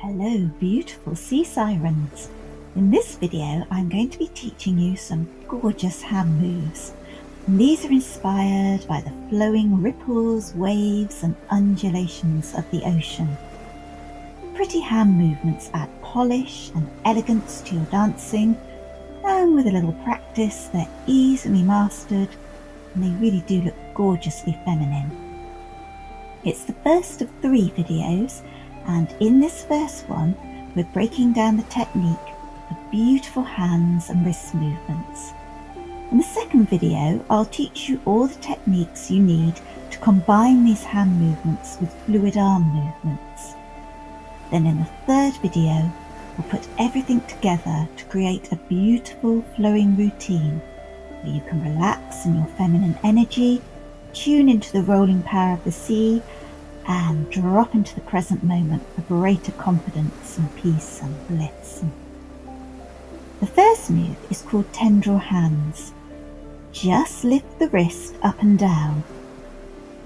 Hello, beautiful sea sirens. In this video, I'm going to be teaching you some gorgeous hand moves. And these are inspired by the flowing ripples, waves, and undulations of the ocean. Pretty hand movements add polish and elegance to your dancing, and with a little practice, they're easily mastered, and they really do look gorgeously feminine. It's the first of 3 videos, and in this first one, we're breaking down the technique of beautiful hands and wrist movements. In the second video, I'll teach you all the techniques you need to combine these hand movements with fluid arm movements. Then in the third video, we'll put everything together to create a beautiful flowing routine where you can relax in your feminine energy, tune into the rolling power of the sea, and drop into the present moment for greater confidence and peace and bliss. The first move is called tendril hands. Just lift the wrist up and down.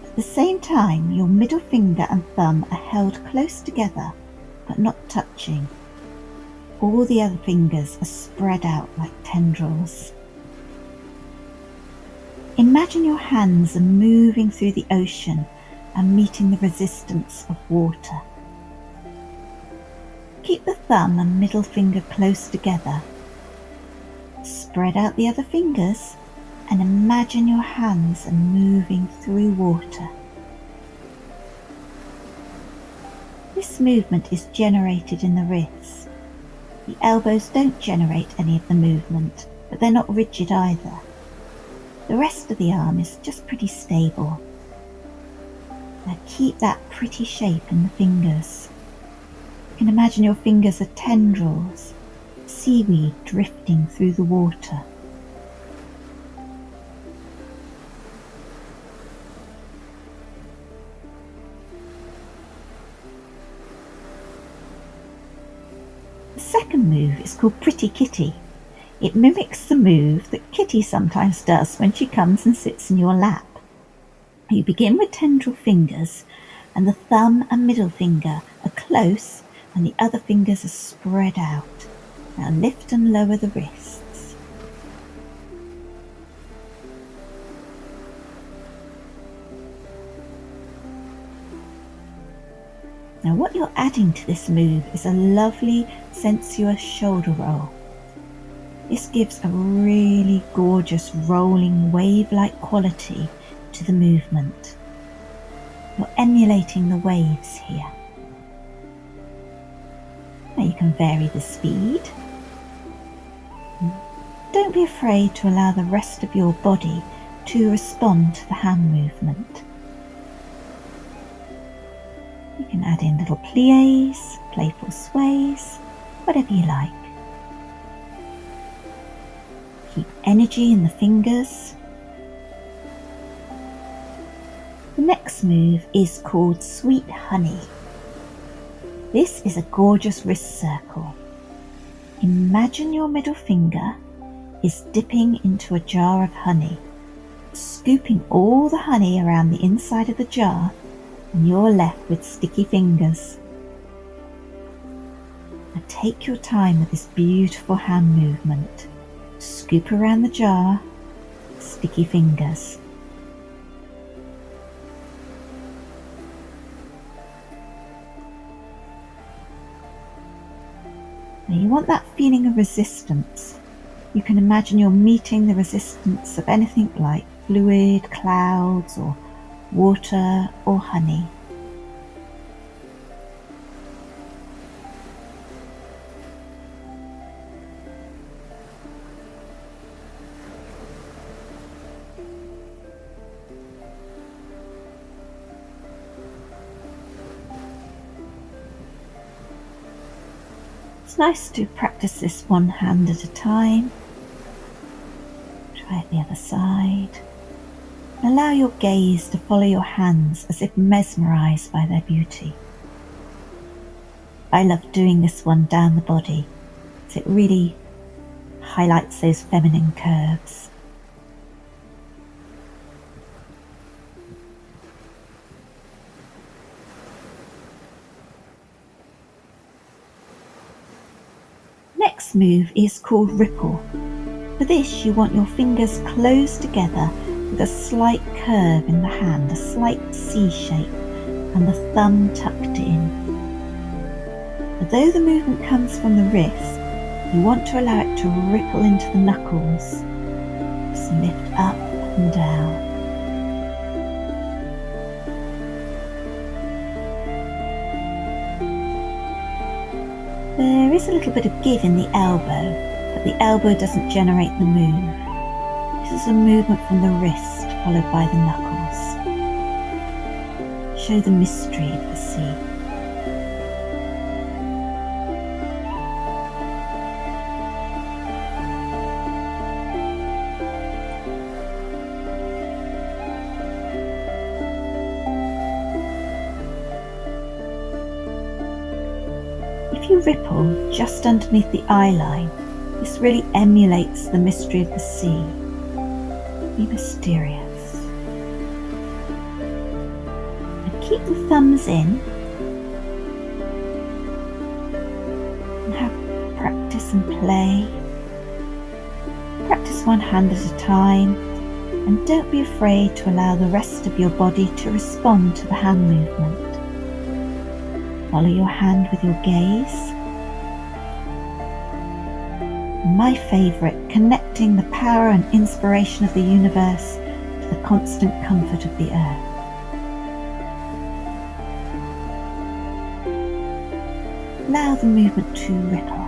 At the same time, your middle finger and thumb are held close together but not touching. All the other fingers are spread out like tendrils. Imagine your hands are moving through the ocean and meeting the resistance of water. Keep the thumb and middle finger close together. Spread out the other fingers and imagine your hands are moving through water. This movement is generated in the wrists. The elbows don't generate any of the movement, but they're not rigid either. The rest of the arm is just pretty stable. Now keep that pretty shape in the fingers. You can imagine your fingers are tendrils, seaweed drifting through the water. The second move is called Pretty Kitty. It mimics the move that Kitty sometimes does when she comes and sits in your lap. You begin with tendril fingers, and the thumb and middle finger are close and the other fingers are spread out. Now lift and lower the wrists. Now what you're adding to this move is a lovely sensuous shoulder roll. This gives a really gorgeous rolling wave-like quality to the movement. You're emulating the waves here. Now you can vary the speed. Don't be afraid to allow the rest of your body to respond to the hand movement. You can add in little pliés, playful sways, whatever you like. Keep energy in the fingers. The next move is called Sweet Honey. This is a gorgeous wrist circle. Imagine your middle finger is dipping into a jar of honey, scooping all the honey around the inside of the jar, and you're left with sticky fingers. Now take your time with this beautiful hand movement. Scoop around the jar, sticky fingers. Now you want that feeling of resistance. You can imagine you're meeting the resistance of anything like fluid, clouds, or water, or honey. It's nice to practice this one hand at a time. Try it the other side. And allow your gaze to follow your hands as if mesmerised by their beauty. I love doing this one down the body, as it really highlights those feminine curves. next move is called ripple. For this, you want your fingers close together with a slight curve in the hand, a slight C shape, and the thumb tucked in. Although the movement comes from the wrist, you want to allow it to ripple into the knuckles. Just lift up and down. There is a little bit of give in the elbow, but the elbow doesn't generate the move. This is a movement from the wrist followed by the knuckles. Show the mystery of the sea. If you ripple just underneath the eye line, this really emulates the mystery of the sea. Be mysterious. And keep the thumbs in and have practice and play. Practice one hand at a time, and don't be afraid to allow the rest of your body to respond to the hand movement. Follow your hand with your gaze. My favourite, connecting the power and inspiration of the universe to the constant comfort of the earth. Allow the movement to ripple.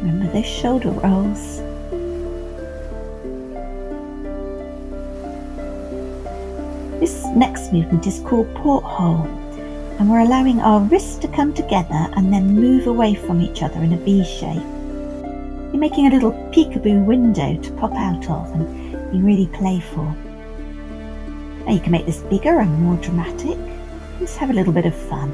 Remember those shoulder rolls. This next movement is called porthole, and we're allowing our wrists to come together and then move away from each other in a V shape. You're making a little peekaboo window to pop out of and be really playful. Now you can make this bigger and more dramatic. Just have a little bit of fun.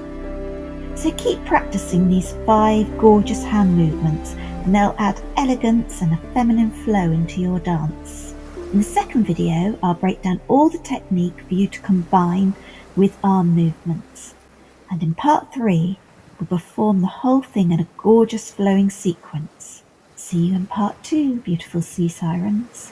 So keep practicing these 5 gorgeous hand movements, and they'll add elegance and a feminine flow into your dance. In the second video, I'll break down all the technique for you to combine with arm movements. And in part 3, we'll perform the whole thing in a gorgeous flowing sequence. See you in part 2, beautiful sea sirens.